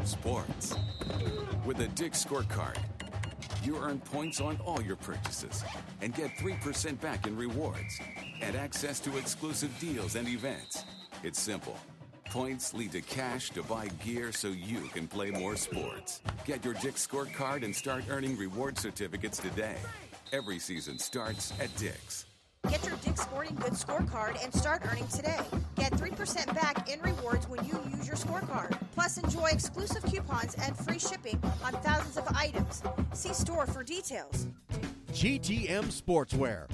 sports. With a Dick's Scorecard, you earn points on all your purchases and get 3% back in rewards and access to exclusive deals and events. It's simple. Points lead to cash to buy gear so you can play more sports. Get your Dick's Scorecard and start earning reward certificates today. Every season starts at Dick's. Get your Dick's Sporting Goods scorecard and start earning today. Get 3% back in rewards when you use your scorecard. Plus, enjoy exclusive coupons and free shipping on thousands of items. See store for details. GTM Sportswear.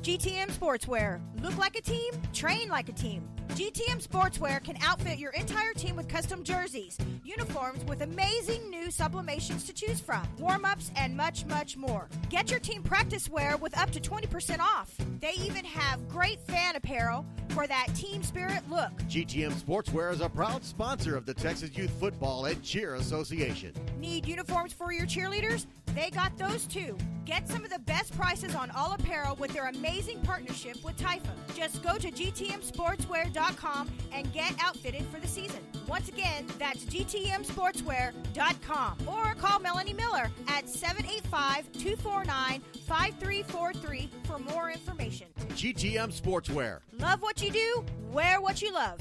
GTM Sportswear. Look like a team, train like a team. GTM Sportswear can outfit your entire team with custom jerseys, uniforms with amazing new sublimations to choose from, warm-ups, and much, much more. Get your team practice wear with up to 20% off. They even have great fan apparel for that team spirit look. GTM Sportswear is a proud sponsor of the Texas Youth Football and Cheer Association. Need uniforms for your cheerleaders? They got those too. Get some of the best prices on all apparel with their amazing partnership with Taifa. Just go to gtmsportswear.com and get outfitted for the season. Once again, that's gtmsportswear.com. Or call Melanie Miller at 785-249-5343 for more information. GTM Sportswear. Love what you do, wear what you love.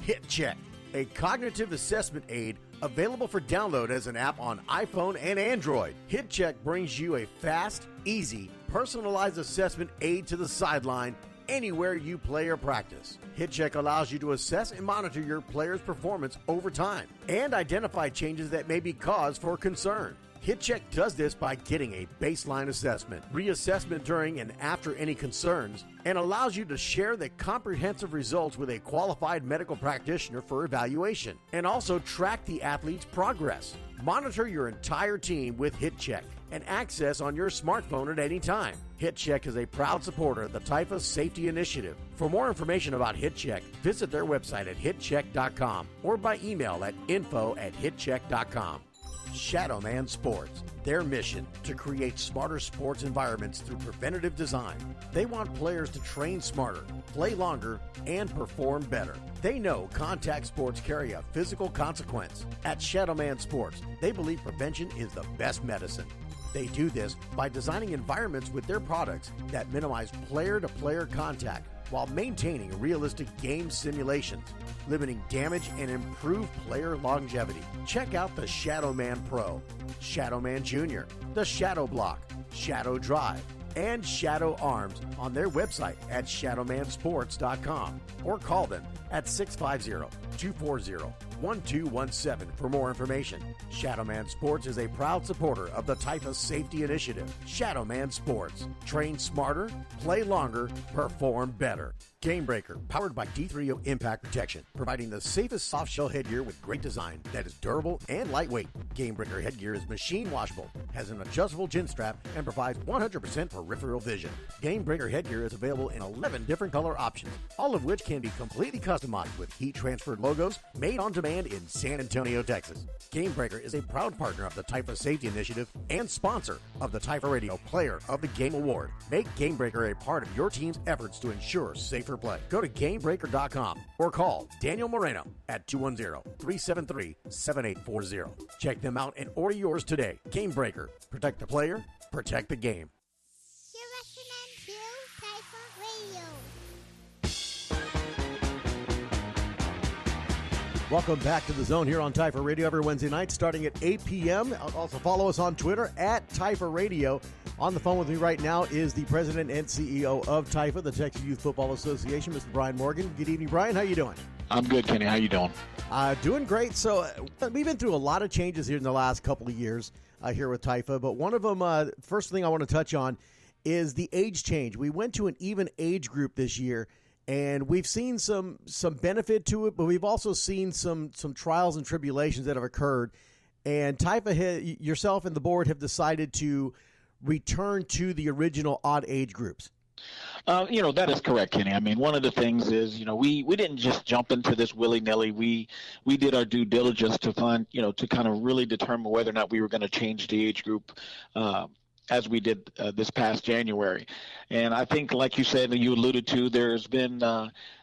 Hit Check, a cognitive assessment aid available for download as an app on iPhone and Android. Hit Check brings you a fast, easy, personalized assessment aid to the sideline anywhere you play or practice. Hit Check allows you to assess and monitor your player's performance over time and identify changes that may be cause for concern. HitCheck does this by getting a baseline assessment, reassessment during and after any concerns, and allows you to share the comprehensive results with a qualified medical practitioner for evaluation, and also track the athlete's progress. Monitor your entire team with HitCheck and access on your smartphone at any time. HitCheck is a proud supporter of the Taifa Safety Initiative. For more information about HitCheck, visit their website at hitcheck.com or by email at info@hitcheck.com. Shadowman Sports. Their mission, to create smarter sports environments through preventative design. They want players to train smarter, play longer, and perform better. They know contact sports carry a physical consequence. At Shadowman Sports, they believe prevention is the best medicine. They do this by designing environments with their products that minimize player-to-player contact while maintaining realistic game simulations, limiting damage and improve player longevity. Check out the Shadowman Pro, Shadowman Junior, the Shadow Block, Shadow Drive, and Shadow Arms on their website at shadowmansports.com or call them at 650-240-1217 for more information. Shadowman Sports is a proud supporter of the Taifa Safety Initiative. Shadowman Sports. Train smarter, play longer, perform better. Game Breaker, powered by D3O Impact Protection, providing the safest soft shell headgear with great design that is durable and lightweight. Game Breaker headgear is machine washable, has an adjustable chin strap, and provides 100% peripheral vision. Game Breaker headgear is available in 11 different color options, all of which can be completely customized with heat transferred logos made on demand in San Antonio, Texas. Game Breaker is a proud partner of the Taifa Safety Initiative and sponsor of the Taifa Radio Player of the Game Award. Make Game Breaker a part of your team's efforts to ensure safer play. Go to GameBreaker.com or call Daniel Moreno at 210-373-7840. Check them out and order yours today. Game Breaker. Protect the player, protect the game. You're listening to Taifa Radio. Welcome back to The Zone here on Taifa Radio every Wednesday night starting at 8 p.m. Also follow us on Twitter at Taifa Radio. On the phone with me right now is the president and CEO of Taifa, the Texas Youth Football Association, Mr. Brian Morgan. Good evening, Brian. How you doing? I'm good, Kenny. How you doing? Doing great. So we've been through a lot of changes here in the last couple of years here with Taifa, but one of them, first thing I want to touch on is the age change. We went to an even age group this year, and we've seen some benefit to it, but we've also seen some trials and tribulations that have occurred. And Taifa, yourself and the board have decided to return to the original odd age groups. That is correct, Kenny. I mean, one of the things is, we didn't just jump into this willy-nilly. We did our due diligence to find, to kind of really determine whether or not we were going to change the age group as we did this past January. And I think, like you said, and you alluded to, there's been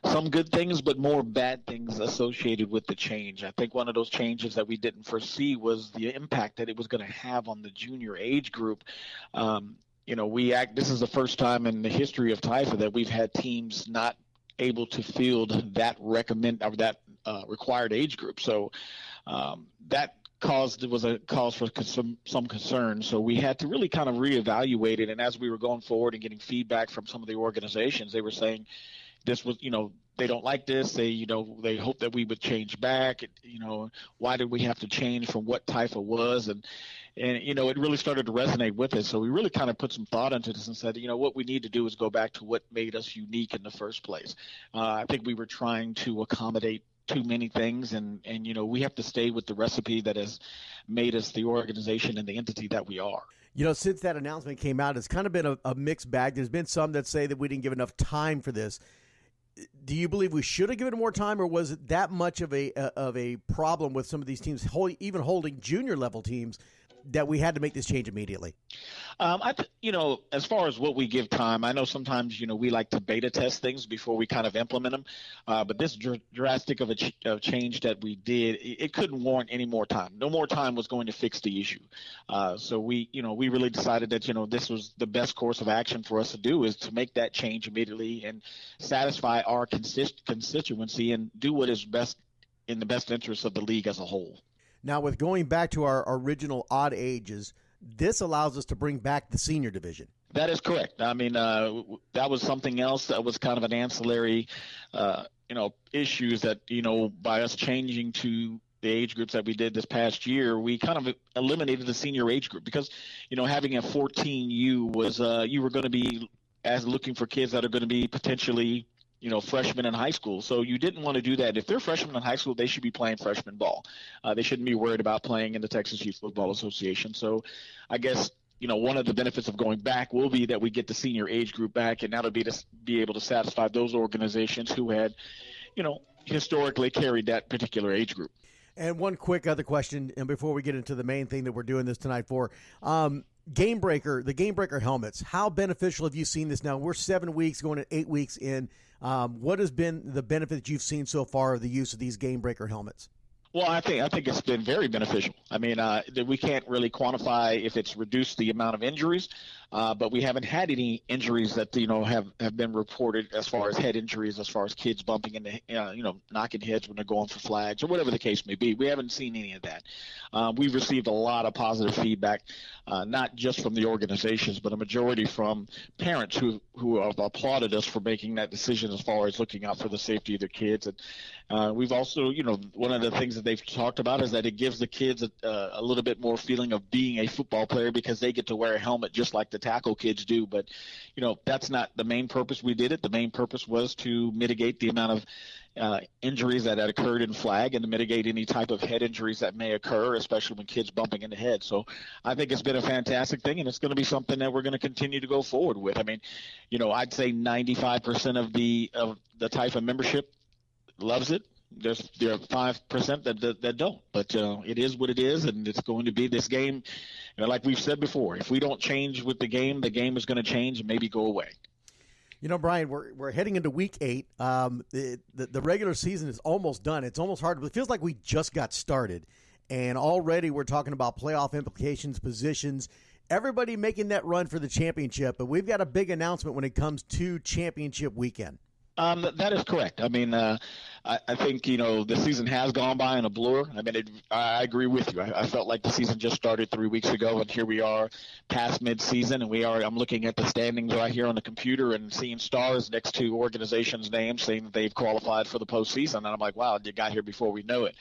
some good things, but more bad things associated with the change. I think one of those changes that we didn't foresee was the impact that it was going to have on the junior age group. This is the first time in the history of Taifa that we've had teams not able to field that required age group. So that was a cause for some concern. So we had to really kind of reevaluate it. And as we were going forward and getting feedback from some of the organizations, they were saying this was, they don't like this. They hope that we would change back. Why did we have to change from what Taifa was? And it really started to resonate with us. So we really kind of put some thought into this and said, what we need to do is go back to what made us unique in the first place. I think we were trying to accommodate too many things, and we have to stay with the recipe that has made us the organization and the entity that we are. Since that announcement came out, it's kind of been a mixed bag. There's been some that say that we didn't give enough time for this. Do you believe we should have given it more time, or was it that much of a problem with some of these teams, even holding junior level teams, that we had to make this change immediately? As far as what we give time, I know sometimes, we like to beta test things before we kind of implement them. But this drastic of a change that we did, it couldn't warrant any more time. No more time was going to fix the issue. So we really decided that, this was the best course of action for us to do, is to make that change immediately and satisfy our constituency and do what is best in the best interest of the league as a whole. Now, with going back to our original odd ages, this allows us to bring back the senior division. That is correct. I mean, that was something else that was kind of an ancillary, issues that, by us changing to the age groups that we did this past year, we kind of eliminated the senior age group because, having a 14U was you were going to be looking for kids that are going to be potentially freshmen in high school. So you didn't want to do that. If they're freshmen in high school, they should be playing freshman ball. They shouldn't be worried about playing in the Texas Youth Football Association. So I guess, one of the benefits of going back will be that we get the senior age group back, and that'll be to be able to satisfy those organizations who had, historically carried that particular age group. And one quick other question, and before we get into the main thing that we're doing this tonight for, the Game Breaker helmets, how beneficial have you seen this now? We're 7 weeks going to 8 weeks in. What has been the benefit that you've seen so far of the use of these Game Breaker helmets? Well, I think it's been very beneficial. I mean, we can't really quantify if it's reduced the amount of injuries, but we haven't had any injuries that have been reported as far as head injuries, as far as kids bumping into knocking heads when they're going for flags or whatever the case may be. We haven't seen any of that. We've received a lot of positive feedback, not just from the organizations, but a majority from parents who have applauded us for making that decision as far as looking out for the safety of their kids. And we've also, one of the things that they've talked about is that it gives the kids a little bit more feeling of being a football player because they get to wear a helmet just like the tackle kids do. But, that's not the main purpose we did it. The main purpose was to mitigate the amount of injuries that had occurred in flag and to mitigate any type of head injuries that may occur, especially when kids bumping into head. So I think it's been a fantastic thing, and it's going to be something that we're going to continue to go forward with. I mean, I'd say 95% of the Taifa membership loves it. There are 5% that don't, but it is what it is, and it's going to be this game. Like we've said before, if we don't change with the game is going to change and maybe go away. Brian, we're heading into week 8. The regular season is almost done. It's almost hard. It feels like we just got started, and already we're talking about playoff implications, positions, everybody making that run for the championship. But we've got a big announcement when it comes to championship weekend. That is correct. I mean, I think, the season has gone by in a blur. I mean, I agree with you. I felt like the season just started 3 weeks ago, and here we are past mid-season, and I'm looking at the standings right here on the computer and seeing stars next to organizations' names saying that they've qualified for the postseason. And I'm like, wow, you got here before we know it.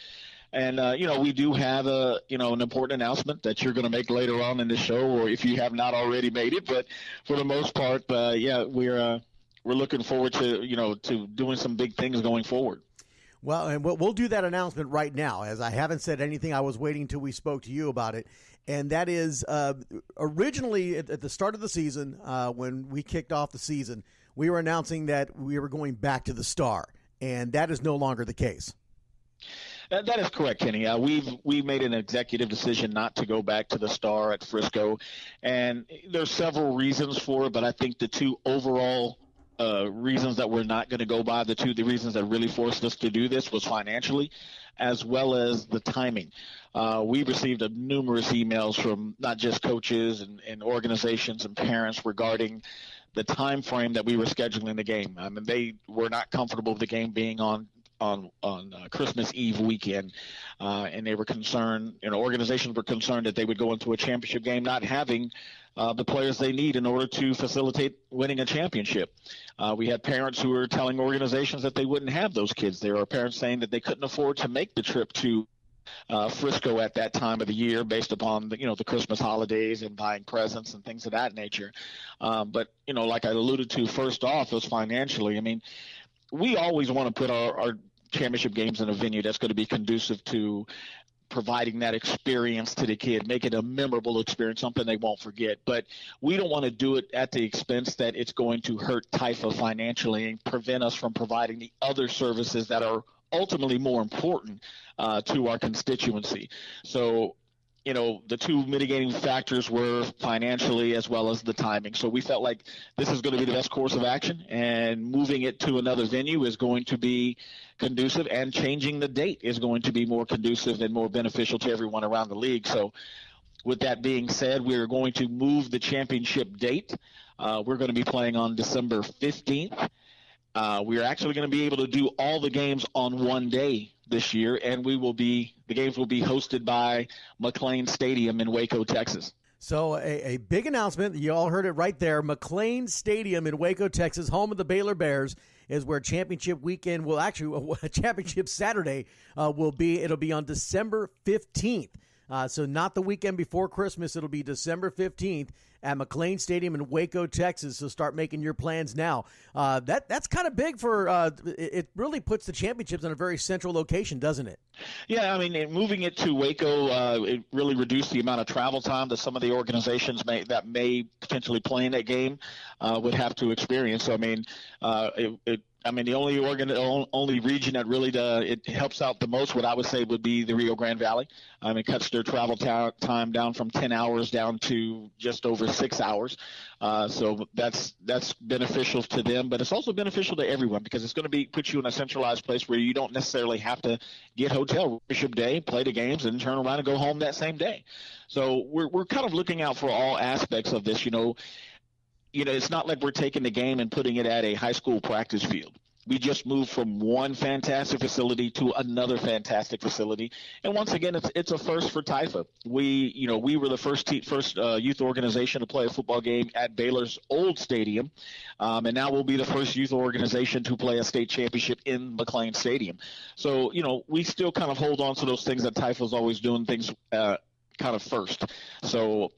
And, we do have an important announcement that you're going to make later on in the show, or if you have not already made it. But for the most part, we're looking forward to, to doing some big things going forward. Well, and we'll do that announcement right now, as I haven't said anything. I was waiting until we spoke to you about it. And that is originally at the start of the season, when we kicked off the season, we were announcing that we were going back to the Star. And that is no longer the case. That is correct, Kenny. We've made an executive decision not to go back to the Star at Frisco, and there's several reasons for it, but I think the two overall reasons that we're not going to go by, the reasons that really forced us to do this was financially, as well as the timing. We received numerous emails from not just coaches and organizations and parents regarding the time frame that we were scheduling the game. I mean, they were not comfortable with the game being on Christmas Eve weekend, and they were concerned. Organizations were concerned that they would go into a championship game not having the players they need in order to facilitate winning a championship. We had parents who were telling organizations that they wouldn't have those kids. There were parents saying that they couldn't afford to make the trip to Frisco at that time of the year based upon the Christmas holidays and buying presents and things of that nature. But like I alluded to, first off, was financially. I mean, we always want to put our championship games in a venue that's going to be conducive to providing that experience to the kid, make it a memorable experience, something they won't forget. But we don't want to do it at the expense that it's going to hurt Taifa financially and prevent us from providing the other services that are ultimately more important to our constituency. So, the two mitigating factors were financially as well as the timing. So we felt like this is going to be the best course of action, and moving it to another venue is going to be conducive, and changing the date is going to be more conducive and more beneficial to everyone around the league. So with that being said, we're going to move the championship date. We're going to be playing on December 15th. We're actually going to be able to do all the games on one day this year, and the games will be hosted by McLean Stadium in Waco, Texas. So a big announcement. You all heard it right there. McLean Stadium in Waco, Texas, home of the Baylor Bears, is where championship weekend will actually championship Saturday will be. It'll be on December 15th. So not the weekend before Christmas. It'll be December 15th at McLean Stadium in Waco, Texas. So start making your plans now. That's kind of big for it really puts the championships in a very central location, doesn't it? Yeah, I mean, moving it to Waco, it really reduced the amount of travel time that some of the organizations that may potentially play in that game would have to experience. So, I mean, the only region that really it helps out the most, what I would say, would be the Rio Grande Valley. It cuts their travel time down from 10 hours down to just over 6 hours. So that's beneficial to them, but it's also beneficial to everyone because it's going to put you in a centralized place where you don't necessarily have to get hotel Bishop Day, play the games, and turn around and go home that same day. So we're kind of looking out for all aspects of this. It's not like we're taking the game and putting it at a high school practice field. We just moved from one fantastic facility to another fantastic facility. And once again, it's a first for Taifa. We were the first youth organization to play a football game at Baylor's old stadium. And now we'll be the first youth organization to play a state championship in McLean Stadium. So, we still kind of hold on to those things that Taifa's always doing things kind of first. So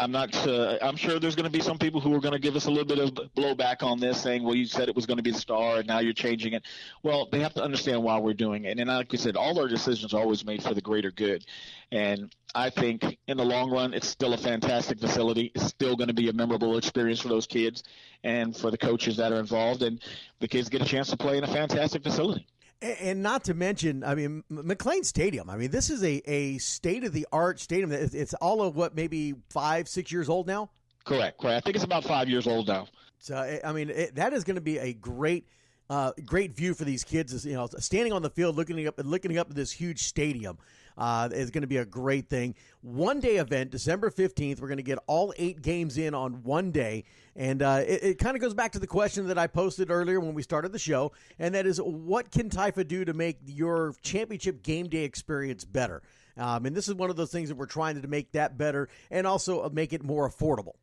I'm sure there's going to be some people who are going to give us a little bit of blowback on this, saying, well, you said it was going to be the Star and now you're changing it. Well, they have to understand why we're doing it. And like we said, all our decisions are always made for the greater good. And I think in the long run, it's still a fantastic facility. It's still going to be a memorable experience for those kids and for the coaches that are involved. And the kids get a chance to play in a fantastic facility. And not to mention, McLean Stadium. This is a state-of-the-art stadium. It's all of maybe 5-6 years old now? Correct. I think it's about 5 years old now. So, that is going to be a great view for these kids. Standing on the field, looking up at this huge stadium is going to be a great thing. One-day event, December 15th. We're going to get all 8 games in on one day. And it kind of goes back to the question that I posted earlier when we started the show, and that is, what can Taifa do to make your championship game day experience better? And this is one of those things that we're trying to make that better and also make it more affordable.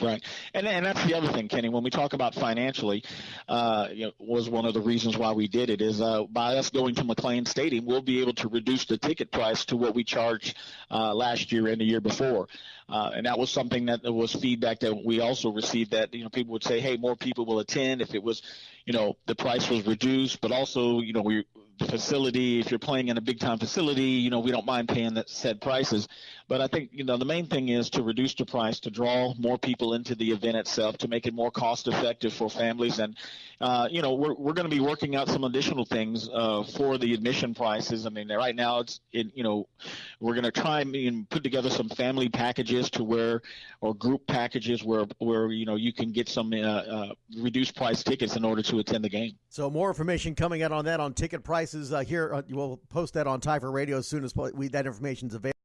Right. And that's the other thing, Kenny, when we talk about financially, was one of the reasons why we did it is by us going to McLean Stadium, we'll be able to reduce the ticket price to what we charged last year and the year before. And that was something that was feedback that we also received, that, people would say, hey, more people will attend if it was, the price was reduced, but also, the facility, if you're playing in a big time facility, we don't mind paying that said prices. But I think, the main thing is to reduce the price, to draw more people into the event itself, to make it more cost effective for families. And, we're going to be working out some additional things for the admission prices. I mean, right now we're going to try and put together some family packages or group packages where you can get some reduced price tickets in order to attend the game. So more information coming out on that on ticket prices here. We'll post that on Tiger Radio as soon as that information is available.